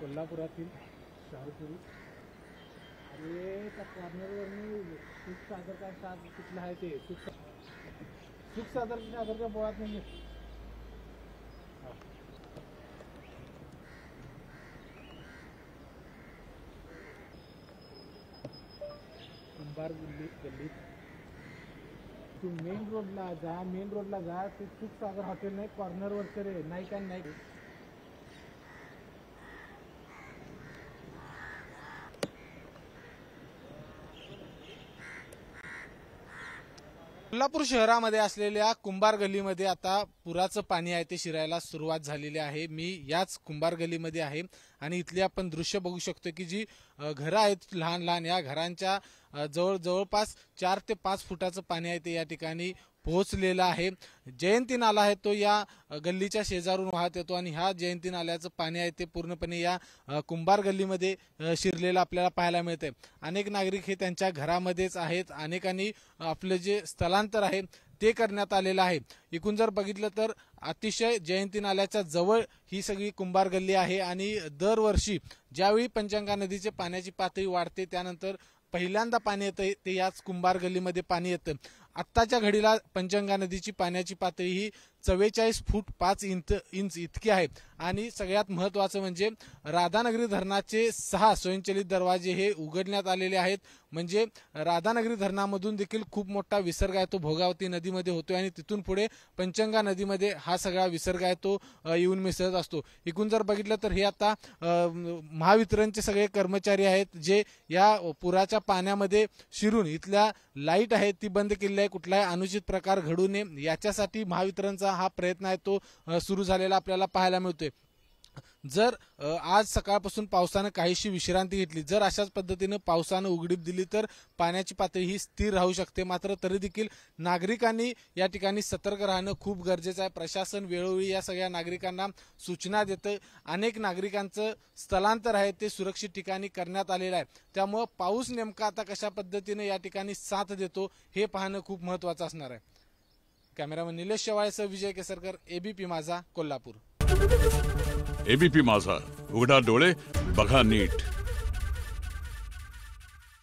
कोल्हापुरातील शहापुरी आणि त्या कॉर्नरवरनी सुख सागर काय साथ कुठलं आहे ते सुख सागरच्या बोळात नाही कुंभार गल्लीत तू मेन रोडला जा ते सुख सागर हॉटेल नाही कॉर्नरवरचं रे नाही का नाही कोल्हापूर शहरामध्ये असलेल्या कुंभार गल्लीमध्ये आता पुराचं पाणी आहे ते शिरायला सुरुवात झालेली आहे। मी याच कुंभार गल्लीमध्ये आहे आणि इथली आपण दृश्य बघू शकतो की जी घरं आहेत लहान लहान या घरांच्या जवळपास 4 ते 5 फुटाचं पाणी आहे ते या ठिकाणी पोहोचलेला आहे। जयंती नाला आहे तो या गल्लीच्या शेजारून वाहत येतो आणि ह्या जयंती नाल्याचं पाणी आहे ते पूर्णपणे या कुंभार गल्लीमध्ये शिरलेलं आपल्याला पाहायला मिळते। अनेक नागरिक हे त्यांच्या घरामध्येच आहेत, अनेकांनी आपले जे स्थलांतर आहे ते करण्यात आलेलं आहे। एकूण जर बघितलं तर अतिशय जयंती नाल्याच्या जवळ ही सगळी कुंभार गल्ली आहे आणि दरवर्षी ज्यावेळी पंचगंगा नदीचे पाण्याची पातळी वाढते त्यानंतर पहिल्यांदा पाणी येतं ते याच कुंभार गल्लीमध्ये पाणी येतं। आत्ताच्या घडीला पंचगंगा नदीची पाण्याची पातळी ही 44 फूट 5 इंच इतकी आहे आणि सगळ्यात महत्त्वाचं म्हणजे राधानगरी धरणाचे 6 स्वयंचलित दरवाजे हे उघडण्यात आलेले आहेत। म्हणजे राधानगरी धरणामधून देखील खूप मोठा विसर्ग आहे तो भोगावती नदीमध्ये होतोय आणि तिथून पुढे पंचगंगा नदीमध्ये हा सगळा विसर्ग आहे तो येऊन मिसळत असतो। एकूण जर बघितलं तर हे आता महावितरणचे सगळे कर्मचारी आहेत जे या पुराच्या पाण्यामध्ये शिरून इथल्या लाईट आहे ती बंद केलेली आहे, कुठलाही अनुचित प्रकार घडू नये याच्यासाठी महावितरणचा हा प्रयत्न आहे तो सुरू झालेला आपल्याला पाहायला मिळतोय। जर आज सकाळपासून पावसानं काहीशी विश्रांती घेतली, जर अशाच पद्धतीने पावसानं उघडीप दिली तर पाण्याची पातळी ही स्थिर राहू शकते। मात्र तरी देखील नागरिकांनी या ठिकाणी सतर्क राहणं खूप गरजेचं आहे। प्रशासन वेळोवेळी या सगळ्या नागरिकांना सूचना देतं। अनेक नागरिकांचं स्थलांतर आहे ते सुरक्षित ठिकाणी करण्यात आलेलं आहे। त्यामुळे पाऊस नेमका आता कशा पद्धतीने या ठिकाणी साथ देतो हे पाहणं खूप महत्त्वाचं असणार आहे। कॅमेरामन निलेश शेवाळेसह विजय केसरकर, एबीपी माझा, कोल्हापूर। एबीपी माझा, उघडा डोळे बघा नीट।